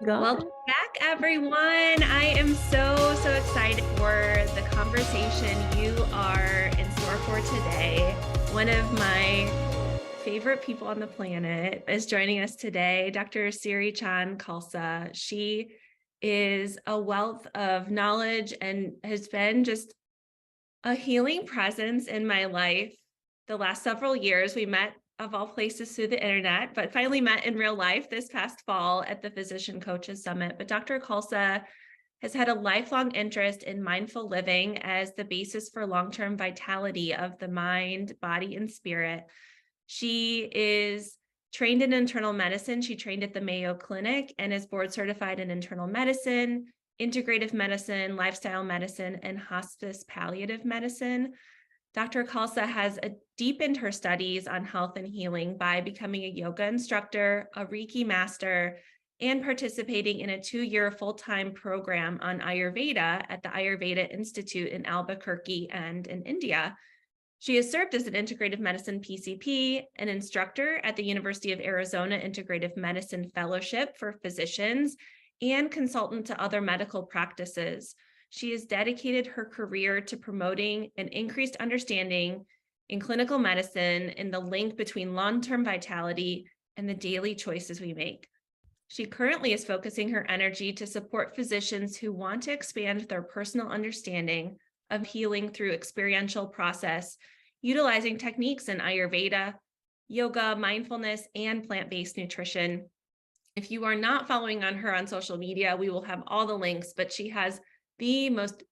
Welcome back, everyone. I am so excited for the conversation you are in store for today. One of my favorite people on the planet is joining us today, Dr. Siri Chand Khalsa. She is a wealth of knowledge and has been just a healing presence in my life the last several years. We met, of all places, through the internet, but finally met in real life this past fall at the Physician Coaches Summit. But Dr. Khalsa has had a lifelong interest in mindful living as the basis for long-term vitality of the mind, body, and spirit. She is trained in internal medicine. She trained at the Mayo Clinic and is board certified in internal medicine, integrative medicine, lifestyle medicine, and hospice palliative medicine. Dr. Khalsa has deepened her studies on health and healing by becoming a yoga instructor, a Reiki master, and participating in a 2-year full-time program on Ayurveda at the Ayurveda Institute in Albuquerque and in India. She has served as an integrative medicine PCP, an instructor at the University of Arizona Integrative Medicine Fellowship for physicians, and consultant to other medical practices. She has dedicated her career to promoting an increased understanding in clinical medicine in the link between long-term vitality and the daily choices we make. She currently is focusing her energy to support physicians who want to expand their personal understanding of healing through experiential process, utilizing techniques in Ayurveda, yoga, mindfulness, and plant-based nutrition. If you are not following her on social media, we will have all the links, but she has the most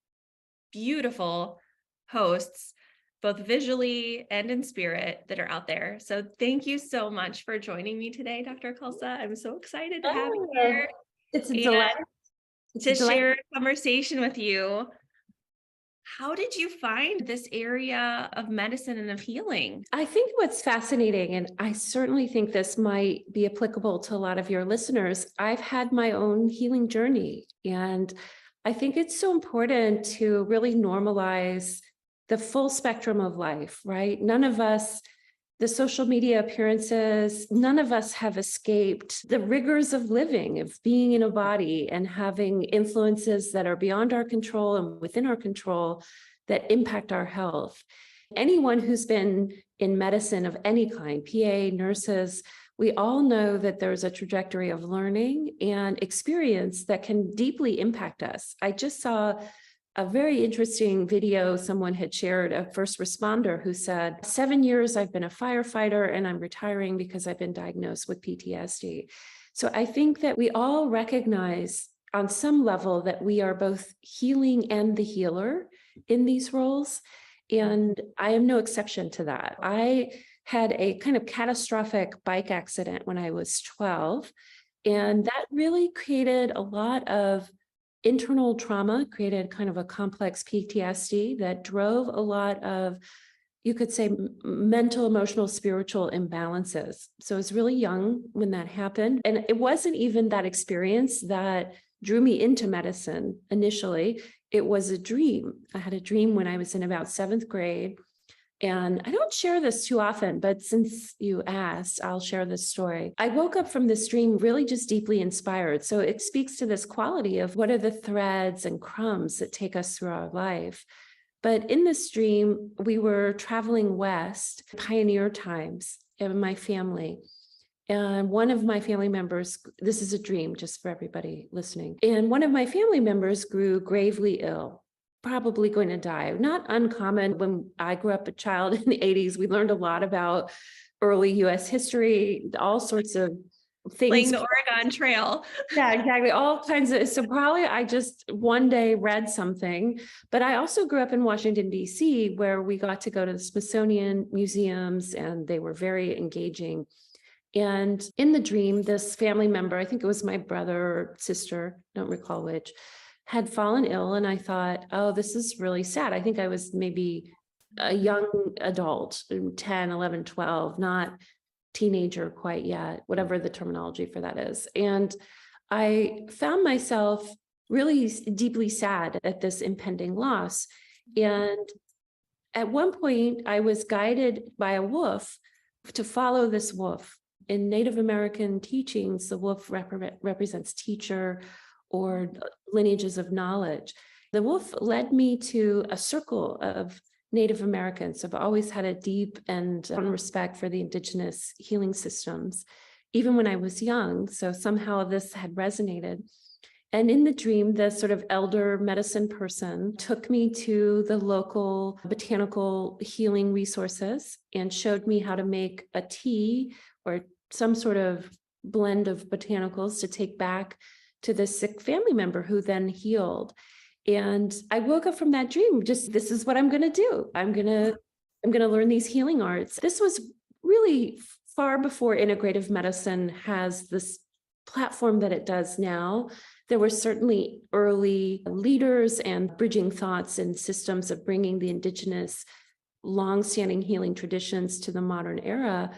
beautiful hosts, both visually and in spirit, that are out there. So thank you so much for joining me today, Dr. Khalsa. I'm so excited to have you here. It's a delight. To share a conversation with you. How did you find this area of medicine and of healing? I think what's fascinating, and I certainly think this might be applicable to a lot of your listeners, I've had my own healing journey. And I think it's so important to really normalize the full spectrum of life, right? None of us, the social media appearances, none of us have escaped the rigors of living, of being in a body and having influences that are beyond our control and within our control that impact our health. Anyone who's been in medicine of any kind, PA, nurses, we all know that there's a trajectory of learning and experience that can deeply impact us. I just saw a very interesting video someone had shared, a first responder who said, 7 years I've been a firefighter and I'm retiring because I've been diagnosed with PTSD. So I think that we all recognize on some level that we are both healing and the healer in these roles. And I am no exception to that. I had a kind of catastrophic bike accident when I was 12, and that really created a lot of internal trauma, created kind of a complex PTSD that drove a lot of, you could say, mental, emotional, spiritual imbalances. So I was really young when that happened. And it wasn't even that experience that drew me into medicine initially. It was a dream. I had a dream when I was in about 7th grade. And I don't share this too often, but since you asked, I'll share this story. I woke up from this dream really just deeply inspired. So it speaks to this quality of what are the threads and crumbs that take us through our life. But in this dream, we were traveling west, pioneer times, in my family. And one of my family members, this is a dream just for everybody listening, and one of my family members grew gravely ill, probably going to die. Not uncommon. When I grew up a child in the 80s, we learned a lot about early US history, all sorts of things. Playing the Oregon Trail. Yeah, exactly. All kinds of, so probably I just one day read something, but I also grew up in Washington, D.C., where we got to go to the Smithsonian museums and they were very engaging. And in the dream, this family member, I think it was my brother or sister, don't recall which, had fallen ill. And I thought, oh, this is really sad. I think I was maybe a young adult, 10, 11, 12, not teenager quite yet, whatever the terminology for that is. And I found myself really deeply sad at this impending loss. And at one point, I was guided by a wolf to follow this wolf. in Native American teachings, the wolf represents teacher or lineages of knowledge. The wolf led me to a circle of Native Americans. I've always had a deep and respect for the indigenous healing systems, even when I was young. So somehow this had resonated. And in the dream, the sort of elder medicine person took me to the local botanical healing resources and showed me how to make a tea or some sort of blend of botanicals to take back to the sick family member who then healed. And I woke up from that dream, just this is what I'm going to do. I'm going to learn these healing arts. This was really far before integrative medicine has this platform that it does now. There were certainly early leaders and bridging thoughts and systems of bringing the indigenous longstanding healing traditions to the modern era.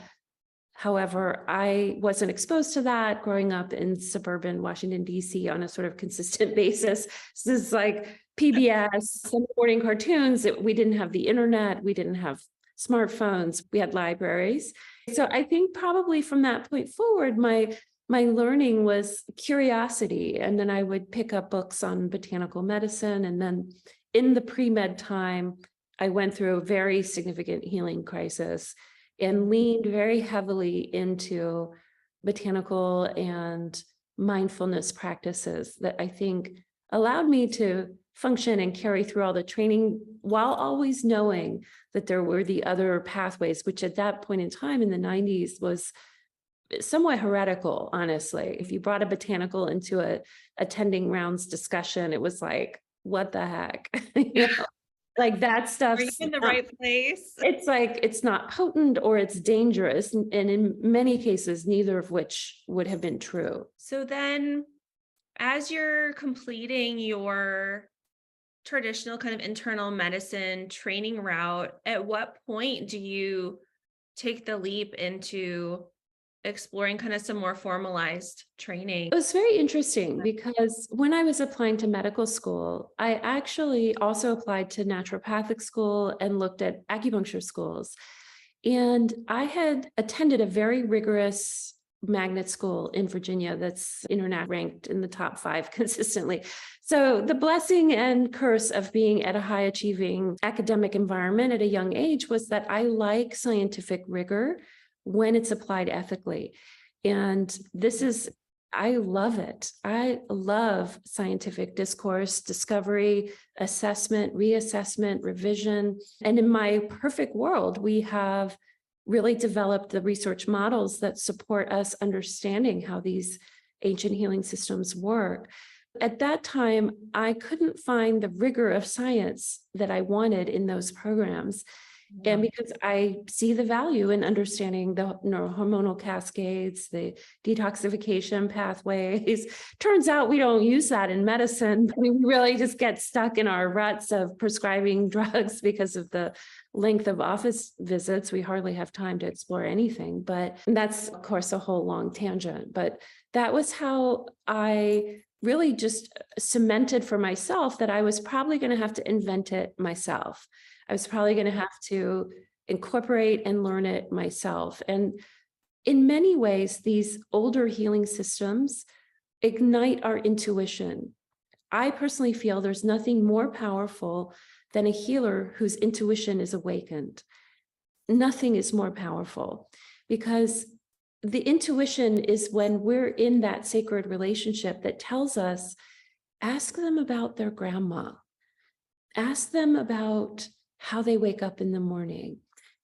However, I wasn't exposed to that growing up in suburban Washington, D.C. on a sort of consistent basis. So this is like PBS, some morning cartoons. We didn't have the internet. We didn't have smartphones. We had libraries. So I think probably from that point forward, my learning was curiosity. And then I would pick up books on botanical medicine. And then in the pre-med time, I went through a very significant healing crisis and leaned very heavily into botanical and mindfulness practices that I think allowed me to function and carry through all the training while always knowing that there were the other pathways, which at that point in time in the 90s was somewhat heretical, honestly. If you brought a botanical into a attending rounds discussion, it was like, what the heck? Like that stuff. Are you in the right place? It's like, it's not potent or it's dangerous. And in many cases, neither of which would have been true. So then as you're completing your traditional kind of internal medicine training route, at what point do you take the leap into exploring kind of some more formalized training? It was very interesting because when I was applying to medical school, I actually also applied to naturopathic school and looked at acupuncture schools. And I had attended a very rigorous magnet school in Virginia that's internet ranked in the top 5 consistently. So the blessing and curse of being at a high achieving academic environment at a young age was that I like scientific rigor when it's applied ethically. And I love it. I love scientific discourse, discovery, assessment, reassessment, revision. And in my perfect world, we have really developed the research models that support us understanding how these ancient healing systems work. At that time, I couldn't find the rigor of science that I wanted in those programs. And because I see the value in understanding the neurohormonal cascades, the detoxification pathways, turns out we don't use that in medicine. We really just get stuck in our ruts of prescribing drugs because of the length of office visits. We hardly have time to explore anything, but that's of course a whole long tangent. But that was how I really just cemented for myself that I was probably going to have to invent it myself. I was probably going to have to incorporate and learn it myself. And in many ways, these older healing systems ignite our intuition. I personally feel there's nothing more powerful than a healer whose intuition is awakened. Nothing is more powerful because the intuition is when we're in that sacred relationship that tells us, ask them about their grandma. Ask them about how they wake up in the morning.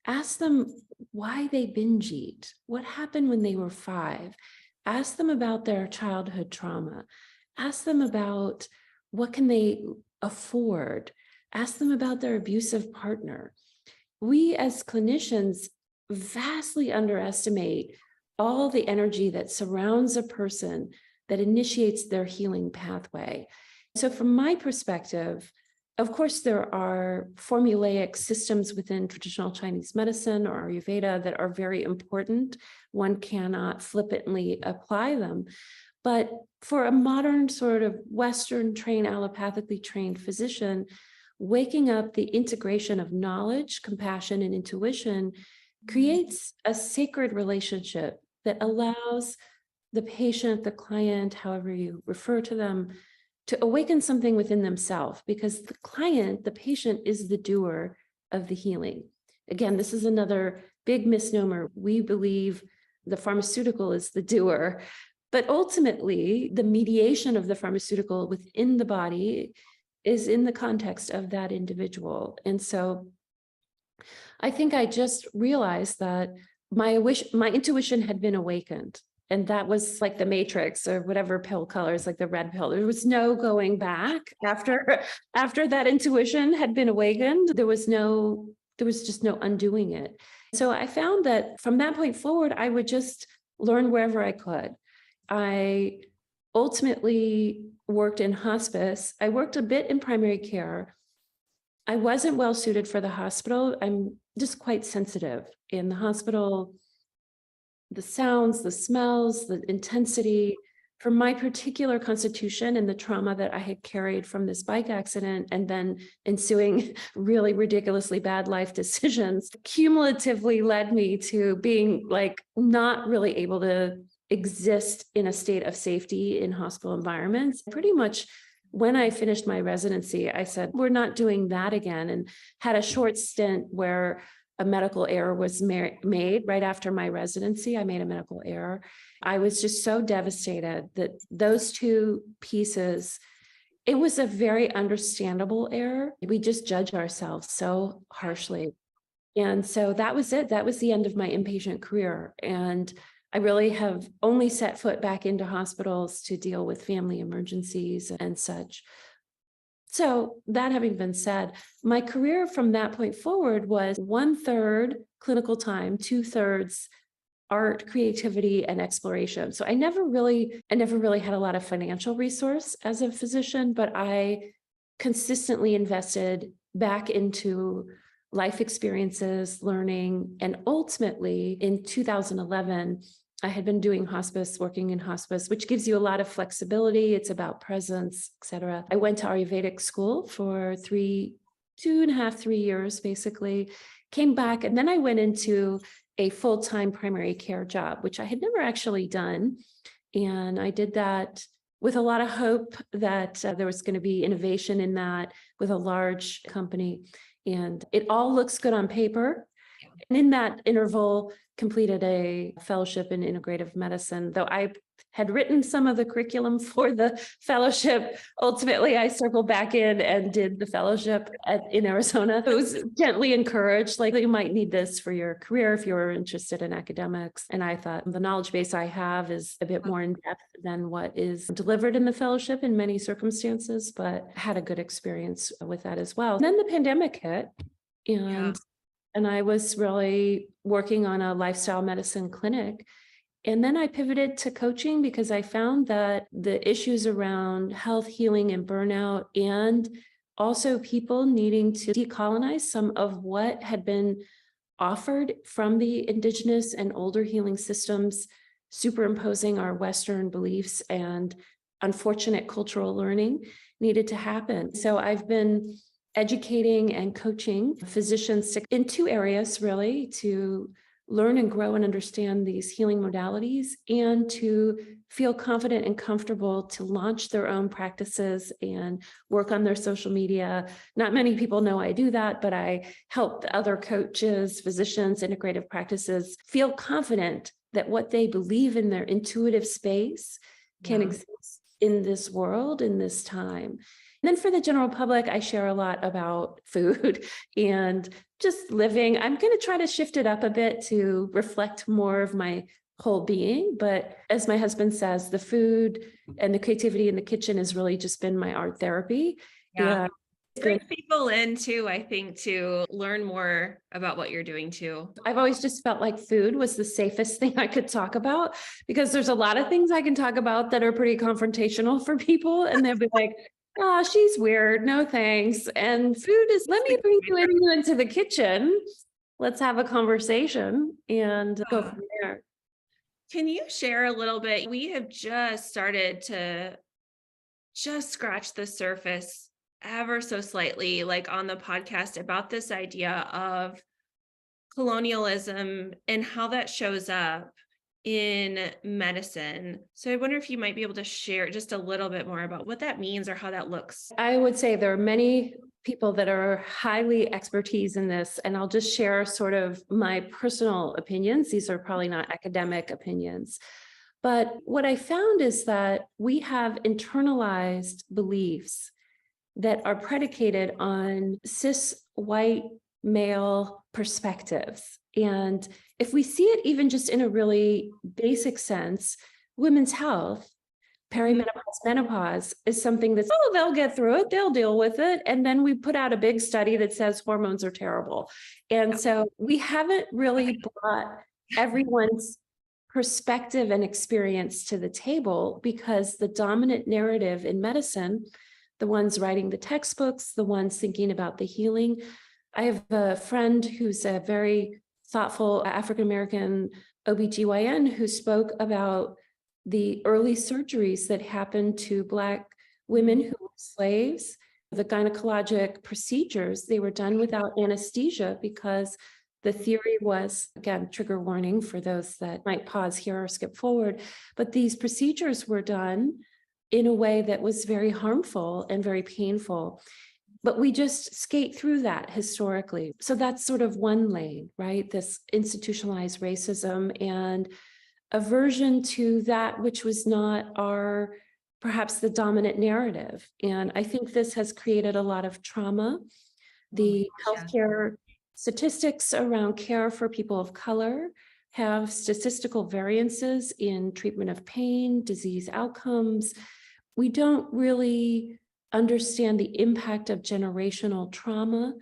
Ask them why they binge eat. What happened when they were 5? Ask them about their childhood trauma. Ask them about what can they afford. Ask them about their abusive partner. We as clinicians vastly underestimate all the energy that surrounds a person that initiates their healing pathway. So from my perspective, of course, there are formulaic systems within traditional Chinese medicine or Ayurveda that are very important. One cannot flippantly apply them. But for a modern sort of Western trained, allopathically trained physician, waking up the integration of knowledge, compassion, and intuition creates a sacred relationship that allows the patient, the client, however you refer to them, to awaken something within themselves, because the client, the patient, is the doer of the healing. Again, this is another big misnomer. We believe the pharmaceutical is the doer, but ultimately the mediation of the pharmaceutical within the body is in the context of that individual. And so I think I just realized that my intuition had been awakened. And that was like the matrix or whatever pill colors, like the red pill. There was no going back after that intuition had been awakened. There was just no undoing it. So I found that from that point forward, I would just learn wherever I could. I ultimately worked in hospice. I worked a bit in primary care. I wasn't well suited for the hospital. I'm just quite sensitive in the hospital. The sounds, the smells, the intensity, for my particular constitution and the trauma that I had carried from this bike accident and then ensuing really ridiculously bad life decisions cumulatively led me to being like not really able to exist in a state of safety in hospital environments. Pretty much when I finished my residency, I said, we're not doing that again, and had a short stint where a medical error was made right after my residency. I made a medical error. I was just so devastated that those two pieces, it was a very understandable error. We just judge ourselves so harshly. And so that was it. That was the end of my inpatient career. And I really have only set foot back into hospitals to deal with family emergencies and such. So that having been said, my career from that point forward was 1/3 clinical time, 2/3 art, creativity, and exploration. So I never really had a lot of financial resource as a physician, but I consistently invested back into life experiences, learning, and ultimately in 2011, I had been doing hospice, working in hospice, which gives you a lot of flexibility. It's about presence, et cetera. I went to Ayurvedic school for 2.5, 3 years, basically, came back, and then I went into a full-time primary care job, which I had never actually done. And I did that with a lot of hope that there was going to be innovation in that with a large company. And it all looks good on paper. And in that interval, completed a fellowship in integrative medicine, though I had written some of the curriculum for the fellowship. Ultimately, I circled back in and did the fellowship in Arizona. It was gently encouraged, like, you might need this for your career if you're interested in academics. And I thought the knowledge base I have is a bit more in depth than what is delivered in the fellowship in many circumstances, but had a good experience with that as well. And then the pandemic hit, and I was really working on a lifestyle medicine clinic. And then I pivoted to coaching because I found that the issues around health, healing, and burnout, and also people needing to decolonize some of what had been offered from the indigenous and older healing systems, superimposing our Western beliefs and unfortunate cultural learning needed to happen. So I've been educating and coaching physicians in two areas, really, to learn and grow and understand these healing modalities and to feel confident and comfortable to launch their own practices and work on their social media. Not many people know I do that, but I help other coaches, physicians, integrative practices feel confident that what they believe in their intuitive space can exist in this world, in this time. And then for the general public, I share a lot about food and just living. I'm going to try to shift it up a bit to reflect more of my whole being. But as my husband says, the food and the creativity in the kitchen has really just been my art therapy. Yeah. It brings people in too, I think, to learn more about what you're doing too. I've always just felt like food was the safest thing I could talk about, because there's a lot of things I can talk about that are pretty confrontational for people. And they'll be like, oh, she's weird. No, thanks. And food is, let me bring you into the kitchen. Let's have a conversation and go from there. Can you share a little bit? We have just started to just scratch the surface ever so slightly, like on the podcast, about this idea of colonialism and how that shows up in medicine. So I wonder if you might be able to share just a little bit more about what that means or how that looks. I would say there are many people that are highly expertise in this, and I'll just share sort of my personal opinions. These are probably not academic opinions. But what I found is that we have internalized beliefs that are predicated on cis white male perspectives. And if we see it even just in a really basic sense, women's health, perimenopause, menopause is something that's, oh, they'll get through it, they'll deal with it. And then we put out a big study that says hormones are terrible. And so we haven't really brought everyone's perspective and experience to the table, because the dominant narrative in medicine, the ones writing the textbooks, the ones thinking about the healing. I have a friend who's a very thoughtful African-American OBGYN who spoke about the early surgeries that happened to Black women who were slaves. The gynecologic procedures, they were done without anesthesia because the theory was, again, trigger warning for those that might pause here or skip forward, but these procedures were done in a way that was very harmful and very painful. But we just skate through that historically. So that's sort of one lane, right? This institutionalized racism and aversion to that which was not perhaps the dominant narrative. And I think this has created a lot of trauma. The healthcare statistics around care for people of color have statistical variances in treatment of pain, disease outcomes. We don't really understand the impact of generational trauma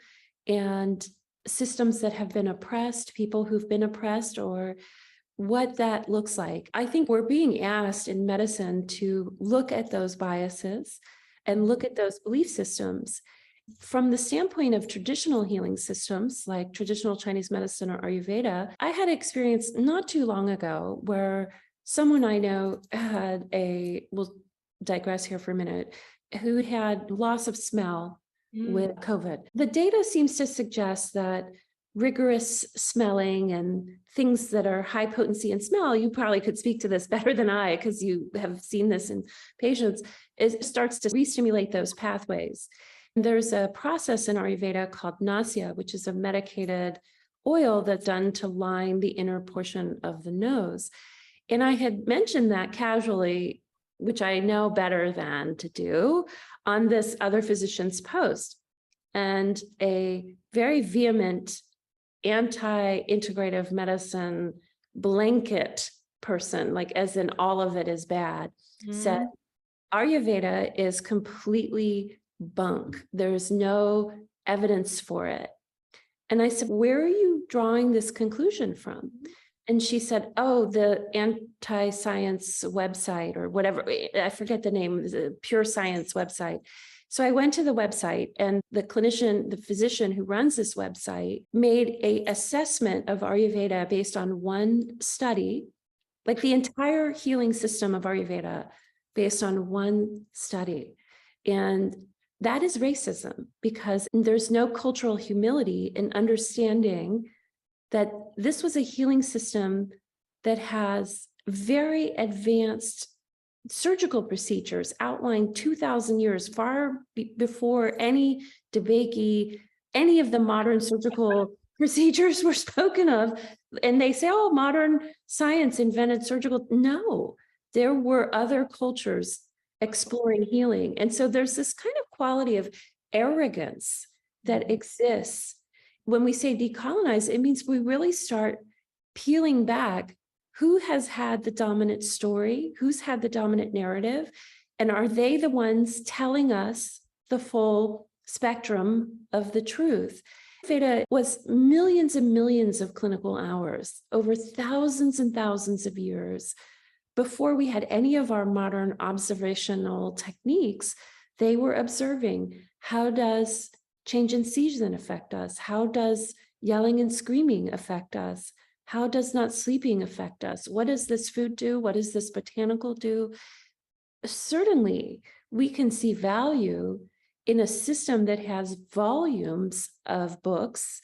and systems that have been oppressed, people who've been oppressed, or what that looks like. I think we're being asked in medicine to look at those biases and look at those belief systems. From the standpoint of traditional healing systems, like traditional Chinese medicine or Ayurveda, I had experience not too long ago where someone I know we'll digress here for a minute, who had loss of smell with COVID. The data seems to suggest that rigorous smelling and things that are high potency in smell, you probably could speak to this better than I, because you have seen this in patients, it starts to re-stimulate those pathways. And there's a process in Ayurveda called nasya, which is a medicated oil that's done to line the inner portion of the nose. And I had mentioned that casually, which I know better than to do, on this other physician's post. And a very vehement anti-integrative medicine blanket person, like as in all of it is bad, said Ayurveda is completely bunk. There's no evidence for it. And I said, where are you drawing this conclusion from? And she said, oh, the anti-science website or whatever, I forget the name, the Pure Science website. So I went to the website, and the clinician, the physician who runs this website, made an assessment of Ayurveda based on one study, like the entire healing system of Ayurveda based on one study. And that is racism, because there's no cultural humility in understanding that this was a healing system that has very advanced surgical procedures outlined 2,000 years, far before any DeBakey, any of the modern surgical procedures were spoken of. And they say, oh, modern science invented surgical. No, there were other cultures exploring healing. And so there's this kind of quality of arrogance that exists. When we say decolonize, it means we really start peeling back who has had the dominant story, who's had the dominant narrative, and are they the ones telling us the full spectrum of the truth? Ayurveda was millions and millions of clinical hours over thousands and thousands of years. Before we had any of our modern observational techniques, they were observing, how does change in season affect us? How does yelling and screaming affect us? How does not sleeping affect us? What does this food do? What does this botanical do? Certainly, we can see value in a system that has volumes of books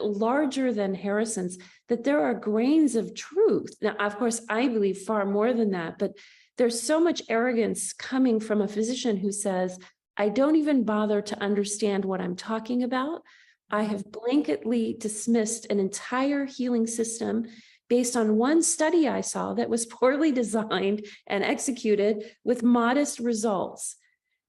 larger than Harrison's, that there are grains of truth. Now, of course, I believe far more than that, but there's so much arrogance coming from a physician who says, I don't even bother to understand what I'm talking about. I have blanketly dismissed an entire healing system based on one study I saw that was poorly designed and executed with modest results.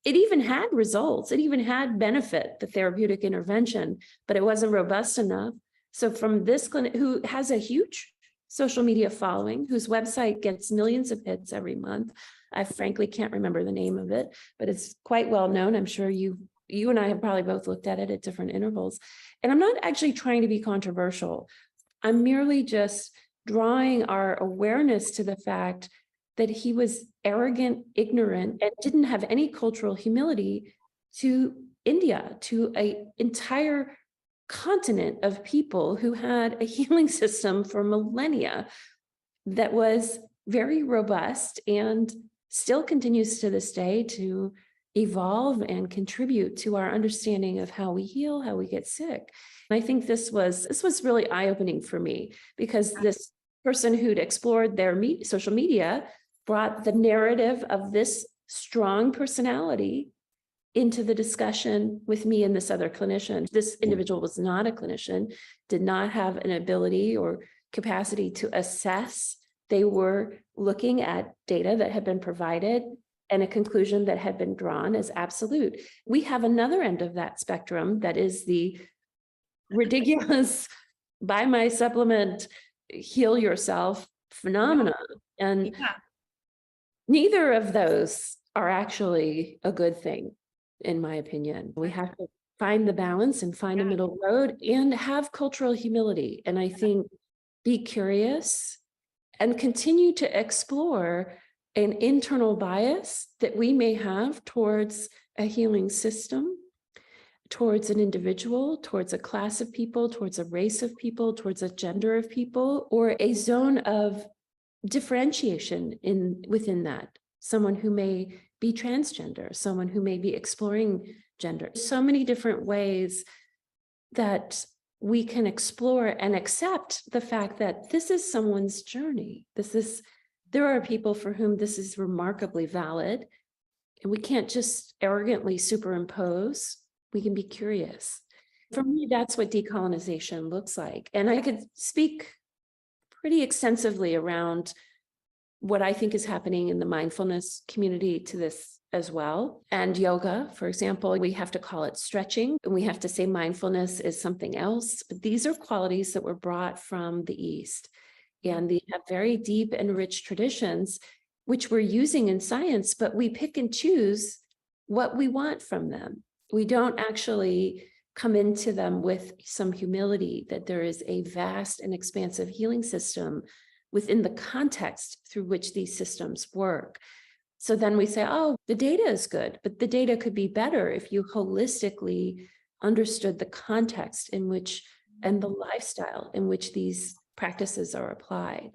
It even had results. It even had benefit, the therapeutic intervention, but it wasn't robust enough. So from this clinic, who has a huge social media following, whose website gets millions of hits every month, I frankly can't remember the name of it, but it's quite well known. I'm sure you and I have probably both looked at it at different intervals. And I'm not actually trying to be controversial. I'm merely just drawing our awareness to the fact that he was arrogant, ignorant, and didn't have any cultural humility to India, to an entire continent of people who had a healing system for millennia that was very robust and still continues to this day to evolve and contribute to our understanding of how we heal, how we get sick. And I think this was really eye-opening for me, because this person who'd explored their social media brought the narrative of this strong personality into the discussion with me and this other clinician. This individual was not a clinician, did not have an ability or capacity to assess. They were looking at data that had been provided and a conclusion that had been drawn as absolute. We have another end of that spectrum that is the ridiculous, buy my supplement, heal yourself phenomena. And neither of those are actually a good thing, in my opinion. We have to find the balance and find a middle road and have cultural humility. And I think be curious and continue to explore an internal bias that we may have towards a healing system, towards an individual, towards a class of people, towards a race of people, towards a gender of people, or a zone of differentiation within that. Someone who may be transgender, someone who may be exploring gender. So many different ways that we can explore and accept the fact that this is someone's journey. There are people for whom this is remarkably valid, and we can't just arrogantly superimpose. We can be curious. For me, that's what decolonization looks like. And I could speak pretty extensively around what I think is happening in the mindfulness community to this as well. And yoga, for example, we have to call it stretching, and we have to say mindfulness is something else. But these are qualities that were brought from the East, and they have very deep and rich traditions, which we're using in science, but we pick and choose what we want from them. We don't actually come into them with some humility that there is a vast and expansive healing system within the context through which these systems work. So then we say, oh, the data is good, but the data could be better if you holistically understood the context in which and the lifestyle in which these practices are applied.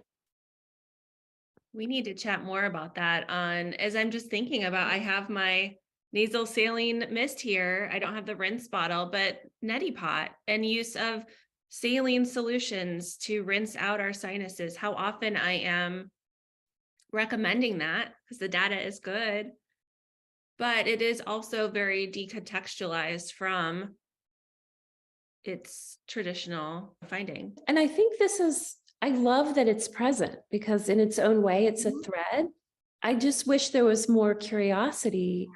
We need to chat more about that as I'm just thinking about, I have my nasal saline mist here. I don't have the rinse bottle, but neti pot and use of saline solutions to rinse out our sinuses. How often I am recommending that because the data is good, but it is also very decontextualized from its traditional finding. And I think I love that it's present, because in its own way, it's a thread. I just wish there was more curiosity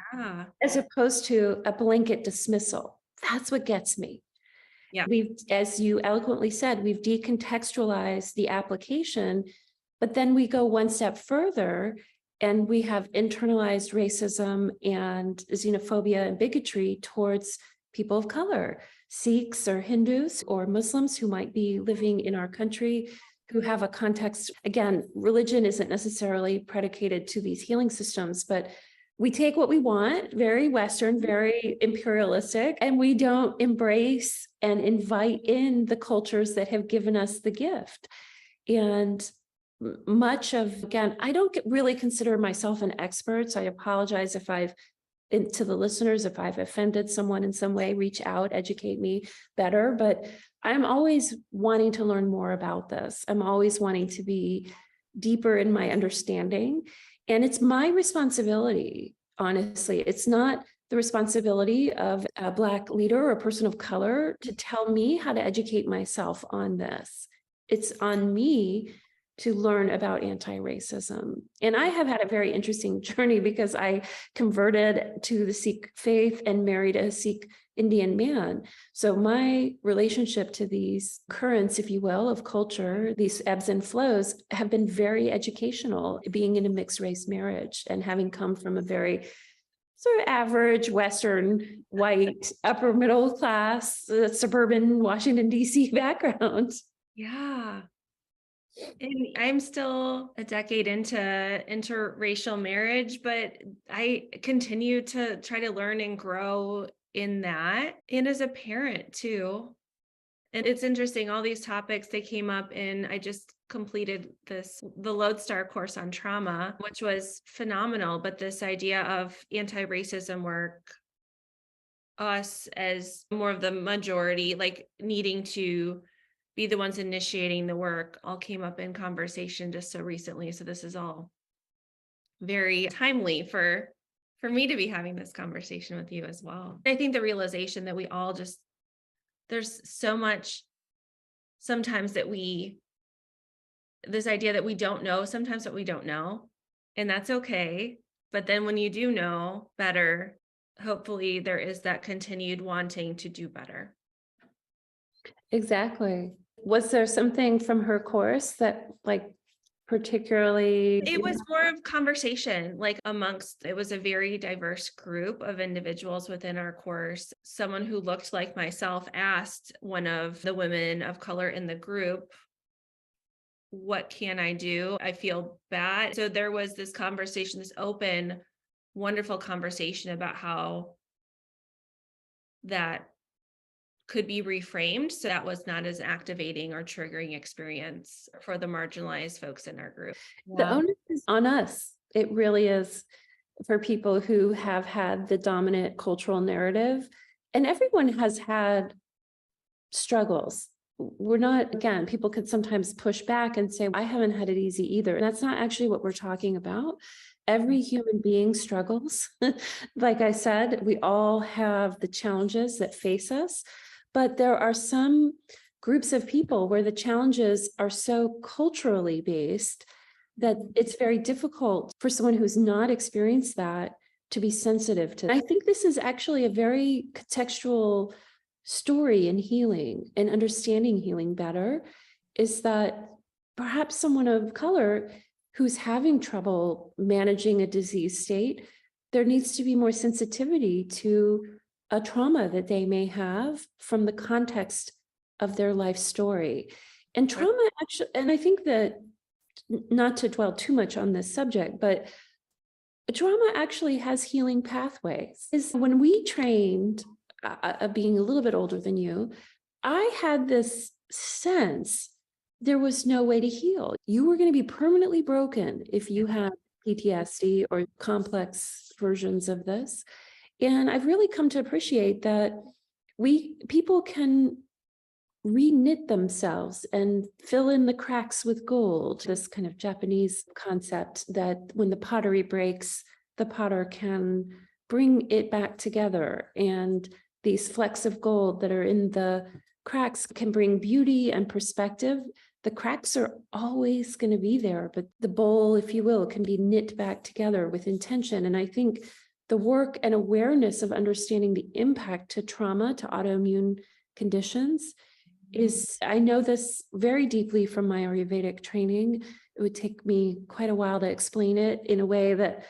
as opposed to a blanket dismissal. That's what gets me. Yeah. As you eloquently said, we've decontextualized the application, but then we go one step further and we have internalized racism and xenophobia and bigotry towards people of color, Sikhs or Hindus or Muslims who might be living in our country, who have a context. Again, religion isn't necessarily predicated to these healing systems, but we take what we want, very Western, very imperialistic, and we don't embrace and invite in the cultures that have given us the gift. And much of, again, I don't really consider myself an expert, so I apologize if I've to the listeners, if I've offended someone in some way, reach out, educate me better. But I'm always wanting to learn more about this. I'm always wanting to be deeper in my understanding. And it's my responsibility, honestly. It's not the responsibility of a Black leader or a person of color to tell me how to educate myself on this. It's on me to learn about anti-racism. And I have had a very interesting journey because I converted to the Sikh faith and married a Sikh Indian man. So my relationship to these currents, if you will, of culture, these ebbs and flows have been very educational, being in a mixed race marriage and having come from a very sort of average Western, white, upper middle class, suburban Washington, D.C. background. Yeah. And I'm still a decade into interracial marriage, but I continue to try to learn and grow in that. And as a parent too. And it's interesting, all these topics, they came up in, I just completed the Lodestar course on trauma, which was phenomenal. But this idea of anti-racism work, us as more of the majority, like needing to be the ones initiating the work, all came up in conversation just so recently. So this is all very timely for me to be having this conversation with you as well. I think the realization that we all just, there's so much sometimes that this idea that we don't know sometimes what we don't know, and that's okay. But then when you do know better, hopefully there is that continued wanting to do better. Exactly. Was there something from her course that particularly? It was more of conversation, like it was a very diverse group of individuals within our course. Someone who looked like myself asked one of the women of color in the group, what can I do? I feel bad. So there was this conversation, this open, wonderful conversation about how that could be reframed so that was not as activating or triggering experience for the marginalized folks in our group. The onus is on us. It really is, for people who have had the dominant cultural narrative. And everyone has had struggles. We're not, again, people could sometimes push back and say, I haven't had it easy either. And that's not actually what we're talking about. Every human being struggles. Like I said, we all have the challenges that face us, but there are some groups of people where the challenges are so culturally based that it's very difficult for someone who's not experienced that to be sensitive to. I think this is actually a very contextual story in healing and understanding healing better, is that perhaps someone of color who's having trouble managing a disease state, there needs to be more sensitivity to a trauma that they may have from the context of their life story. And trauma actually, and I think that, not to dwell too much on this subject, but trauma actually has healing pathways. When we trained, being a little bit older than you, I had this sense there was no way to heal. You were going to be permanently broken if you had PTSD or complex versions of this. And I've really come to appreciate that people can re-knit themselves and fill in the cracks with gold. This kind of Japanese concept that when the pottery breaks, the potter can bring it back together. And these flecks of gold that are in the cracks can bring beauty and perspective. The cracks are always going to be there, but the bowl, if you will, can be knit back together with intention. And I think the work and awareness of understanding the impact to trauma, to autoimmune conditions is, I know this very deeply from my Ayurvedic training. It would take me quite a while to explain it in a way that,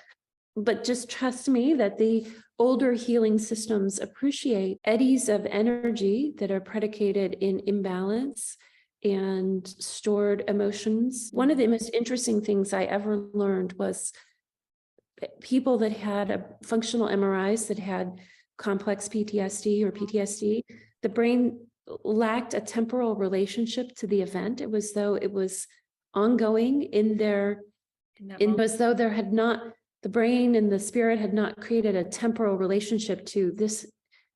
but just trust me that the older healing systems appreciate eddies of energy that are predicated in imbalance and stored emotions. One of the most interesting things I ever learned was people that had a functional MRIs that had complex PTSD or PTSD, the brain lacked a temporal relationship to the event. It was though it was ongoing in their, as though there had not the brain and the spirit had not created a temporal relationship to this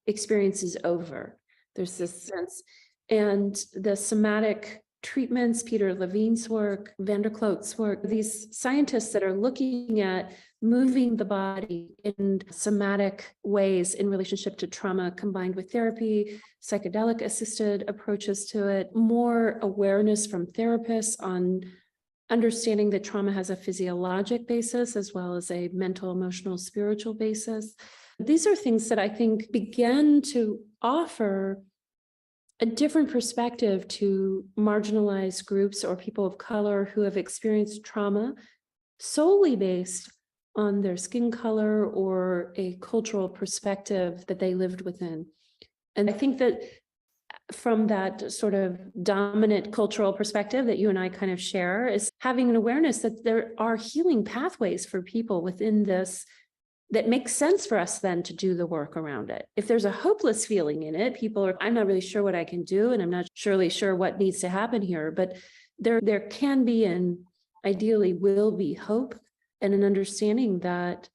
experience is over. There's this sense, and the somatic treatments, Peter Levine's work, Van der Kloot's work, these scientists that are looking at moving the body in somatic ways in relationship to trauma combined with therapy, psychedelic assisted approaches to it, more awareness from therapists on understanding that trauma has a physiologic basis as well as a mental, emotional, spiritual basis. These are things that I think begin to offer a different perspective to marginalized groups or people of color who have experienced trauma solely based on their skin color or a cultural perspective that they lived within. And I think that from that sort of dominant cultural perspective that you and I kind of share is having an awareness that there are healing pathways for people within this that makes sense for us then to do the work around it. If there's a hopeless feeling in it, people are, I'm not really sure what I can do, and I'm not surely sure what needs to happen here, but there can be and ideally will be hope and an understanding that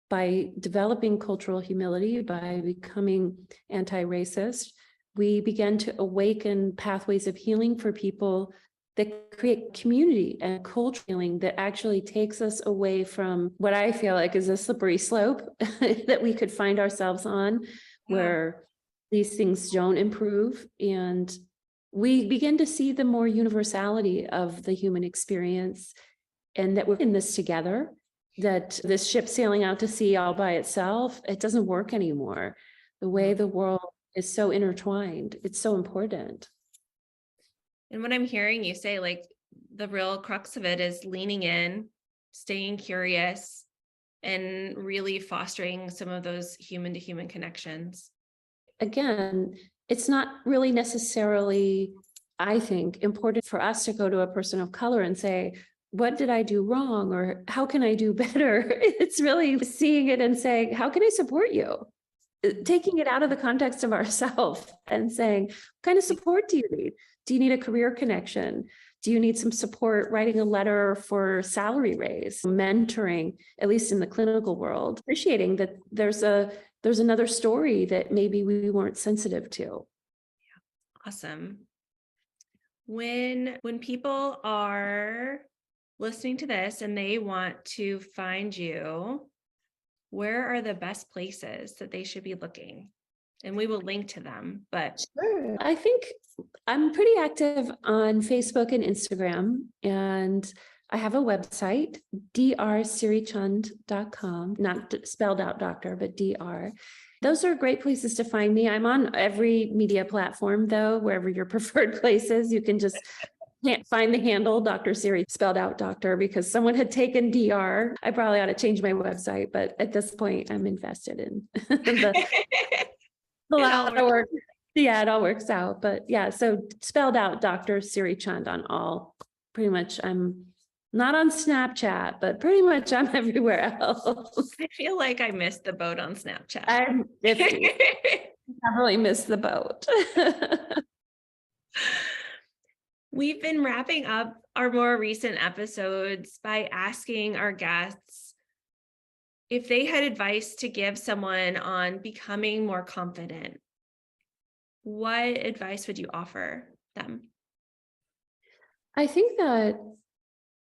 by developing cultural humility, by becoming anti-racist, we begin to awaken pathways of healing for people that create community and culture healing that actually takes us away from what I feel like is a slippery slope that we could find ourselves on, where these things don't improve. And we begin to see the more universality of the human experience, and that we're in this together, that this ship sailing out to sea all by itself, it doesn't work anymore. The way the world is so intertwined, it's so important. And what I'm hearing you say, like, the real crux of it is leaning in, staying curious, and really fostering some of those human to human connections. Again, it's not really necessarily, I think, important for us to go to a person of color and say, what did I do wrong? Or how can I do better? It's really seeing it and saying, how can I support you? Taking it out of the context of ourselves and saying, what kind of support do you need? Do you need a career connection? Do you need some support writing a letter for salary raise, mentoring, at least in the clinical world, appreciating that there's another story that maybe we weren't sensitive to. Awesome. When people are listening to this and they want to find you, where are the best places that they should be looking? And we will link to them, but sure. I think I'm pretty active on Facebook and Instagram, and I have a website, drsirichand.com, not spelled out doctor, but dr. Those are great places to find me. I'm on every media platform, though, wherever your preferred place is. You can just can't find the handle Dr. Siri spelled out doctor because someone had taken DR. I probably ought to change my website, but at this point I'm invested in a lot of work. Yeah, it all works out. But yeah, so spelled out Dr. Siri Chand on all. Pretty much I'm not on Snapchat, but pretty much I'm everywhere else. I feel like I missed the boat on Snapchat. I'm 50. I really missed the boat. We've been wrapping up our more recent episodes by asking our guests if they had advice to give someone on becoming more confident. What advice would you offer them? I think that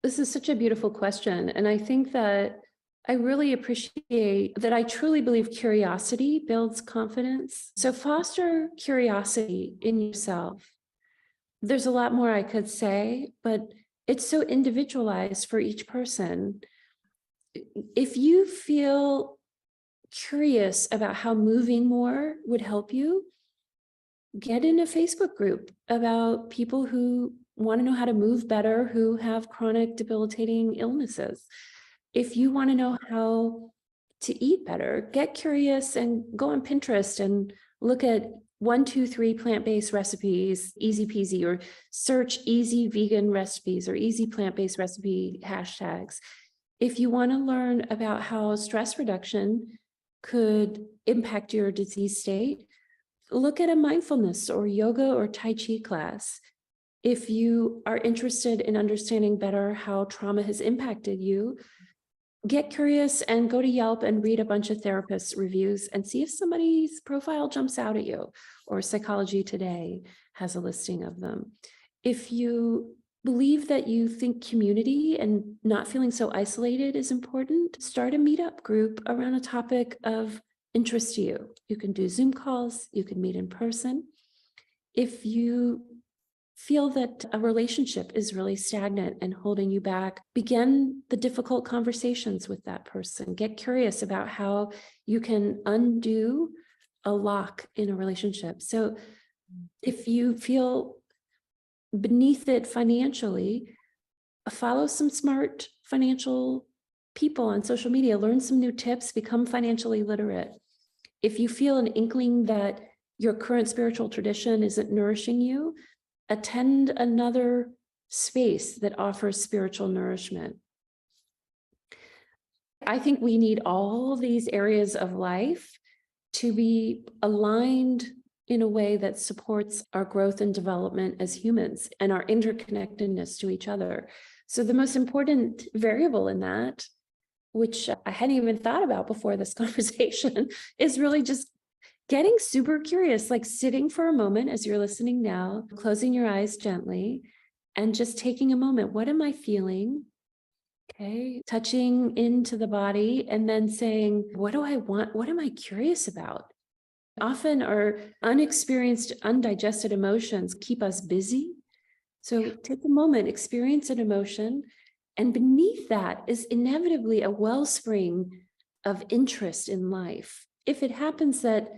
this is such a beautiful question. And I think that I really appreciate that I truly believe curiosity builds confidence. So foster curiosity in yourself. There's a lot more I could say, but it's so individualized for each person. If you feel curious about how moving more would help you, get in a Facebook group about people who want to know how to move better, who have chronic debilitating illnesses. If you want to know how to eat better, get curious and go on Pinterest and look at 1, 2, 3 plant-based recipes, easy peasy, or search easy vegan recipes or easy plant-based recipe hashtags. If you want to learn about how stress reduction could impact your disease state, look at a mindfulness or yoga or Tai Chi class. If you are interested in understanding better how trauma has impacted you, get curious and go to Yelp and read a bunch of therapists' reviews and see if somebody's profile jumps out at you, or Psychology Today has a listing of them. If you believe that you think community and not feeling so isolated is important, start a meetup group around a topic of interest to you. You can do Zoom calls, you can meet in person. If you feel that a relationship is really stagnant and holding you back, begin the difficult conversations with that person. Get curious about how you can undo a lock in a relationship. So if you feel beneath it financially, follow some smart financial people on social media, learn some new tips, become financially literate. If you feel an inkling that your current spiritual tradition isn't nourishing you, attend another space that offers spiritual nourishment. I think we need all these areas of life to be aligned in a way that supports our growth and development as humans and our interconnectedness to each other. So the most important variable in that, which I hadn't even thought about before this conversation, is really just getting super curious, like sitting for a moment as you're listening now, closing your eyes gently, and just taking a moment. What am I feeling? Okay, touching into the body and then saying, what do I want? What am I curious about? Often our unexperienced, undigested emotions keep us busy. So take a moment, experience an emotion, and beneath that is inevitably a wellspring of interest in life. If it happens that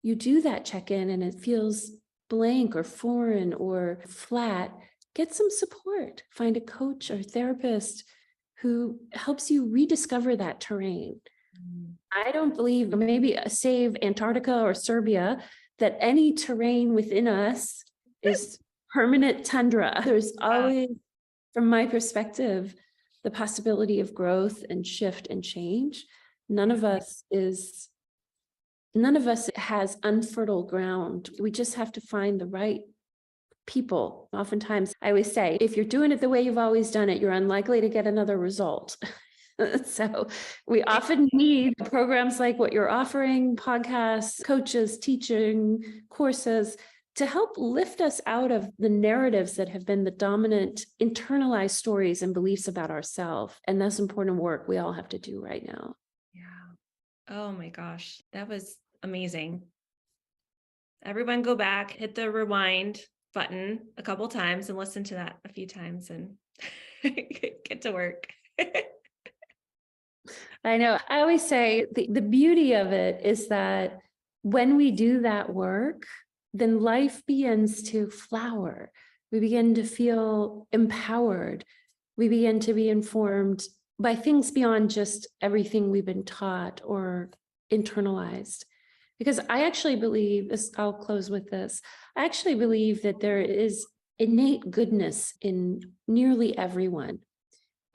you do that check-in and it feels blank or foreign or flat, get some support. Find a coach or therapist who helps you rediscover that terrain. I don't believe, maybe save Antarctica or Serbia, that any terrain within us is permanent tundra. There's always, from my perspective, the possibility of growth and shift and change. None of us has unfertile ground. We just have to find the right people. Oftentimes, I always say, if you're doing it the way you've always done it, you're unlikely to get another result. So we often need programs like what you're offering, podcasts, coaches, teaching, courses, to help lift us out of the narratives that have been the dominant internalized stories and beliefs about ourselves. And that's important work we all have to do right now. Yeah. Oh my gosh, that was amazing. Everyone go back, hit the rewind button a couple times and listen to that a few times and get to work. I know. I always say the beauty of it is that when we do that work, then life begins to flower. We begin to feel empowered. We begin to be informed by things beyond just everything we've been taught or internalized. Because I actually believe this, I'll close with this. I actually believe that there is innate goodness in nearly everyone.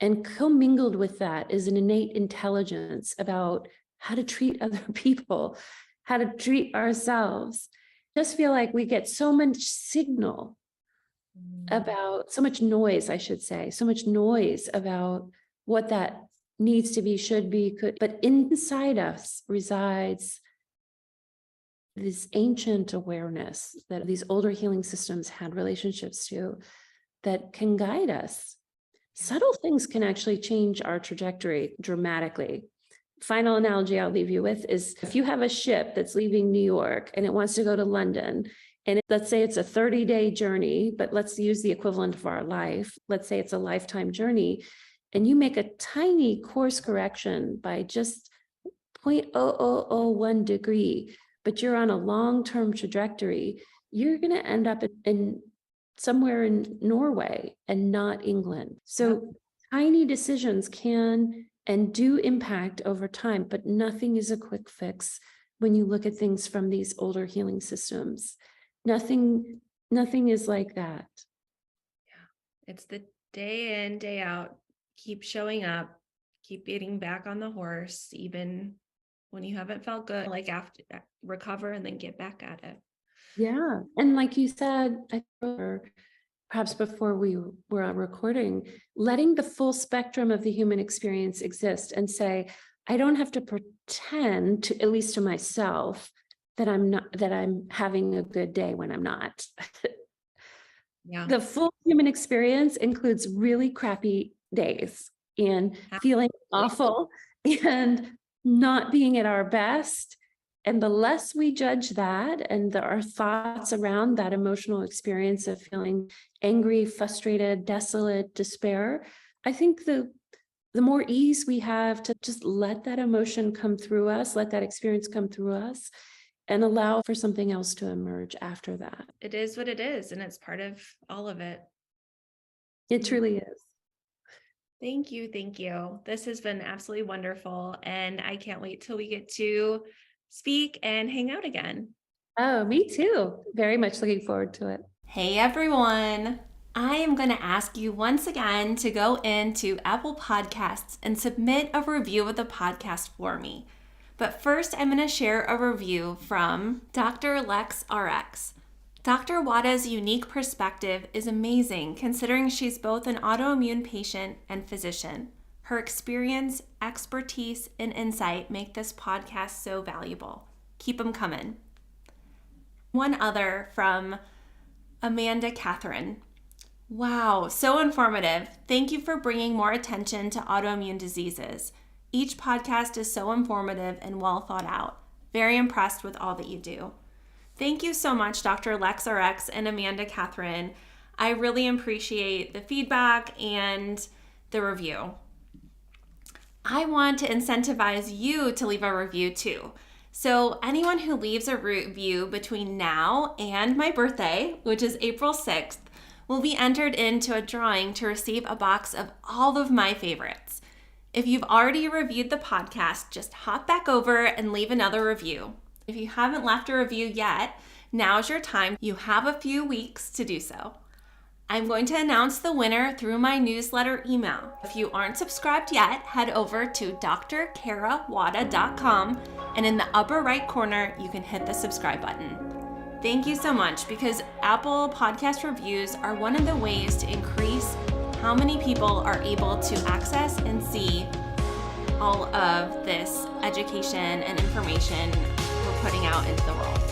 And commingled with that is an innate intelligence about how to treat other people, how to treat ourselves. I just feel like we get so much signal about, so much noise, I should say, so much noise about what that needs to be, should be, could, but inside us resides this ancient awareness that these older healing systems had relationships to, that can guide us. Subtle things can actually change our trajectory dramatically. Final analogy I'll leave you with is, if you have a ship that's leaving New York and it wants to go to London, and let's say it's a 30-day journey, but let's use the equivalent of our life. Let's say it's a lifetime journey, and you make a tiny course correction by just 0.0001 degree, but you're on a long-term trajectory, you're going to end up in somewhere in Norway and not England. So tiny decisions can and do impact over time, but nothing is a quick fix when you look at things from these older healing systems. Nothing is like that. Yeah. It's the day in, day out, keep showing up, keep getting back on the horse, even when you haven't felt good, like after recover and then get back at it. Yeah. And like you said, perhaps before we were recording, letting the full spectrum of the human experience exist and say, I don't have to pretend to, at least to myself, that I'm having a good day when I'm not. Yeah. The full human experience includes really crappy days and feeling awful and not being at our best. And the less we judge that and our thoughts around that emotional experience of feeling angry, frustrated, desolate, despair, I think the more ease we have to just let that emotion come through us, let that experience come through us, and allow for something else to emerge after that. It is what it is, and it's part of all of it. It truly is. Thank you. Thank you. This has been absolutely wonderful, and I can't wait till we get to speak and hang out again. Oh, me too. Very much looking forward to it. Hey everyone. I am going to ask you once again to go into Apple Podcasts and submit a review of the podcast for me. But first, I'm going to share a review from Dr. Lex RX. Dr. Wada's unique perspective is amazing considering she's both an autoimmune patient and physician. Her experience, expertise, and insight make this podcast so valuable. Keep them coming. One other from Amanda Catherine. Wow, so informative. Thank you for bringing more attention to autoimmune diseases. Each podcast is so informative and well thought out. Very impressed with all that you do. Thank you so much, Dr. LexRx and Amanda Catherine. I really appreciate the feedback and the review. I want to incentivize you to leave a review too. So anyone who leaves a review between now and my birthday, which is April 6th, will be entered into a drawing to receive a box of all of my favorites. If you've already reviewed the podcast, just hop back over and leave another review. If you haven't left a review yet, now's your time. You have a few weeks to do so. I'm going to announce the winner through my newsletter email. If you aren't subscribed yet, head over to drkarawada.com, and in the upper right corner, you can hit the subscribe button. Thank you so much, because Apple Podcast reviews are one of the ways to increase how many people are able to access and see all of this education and information we're putting out into the world.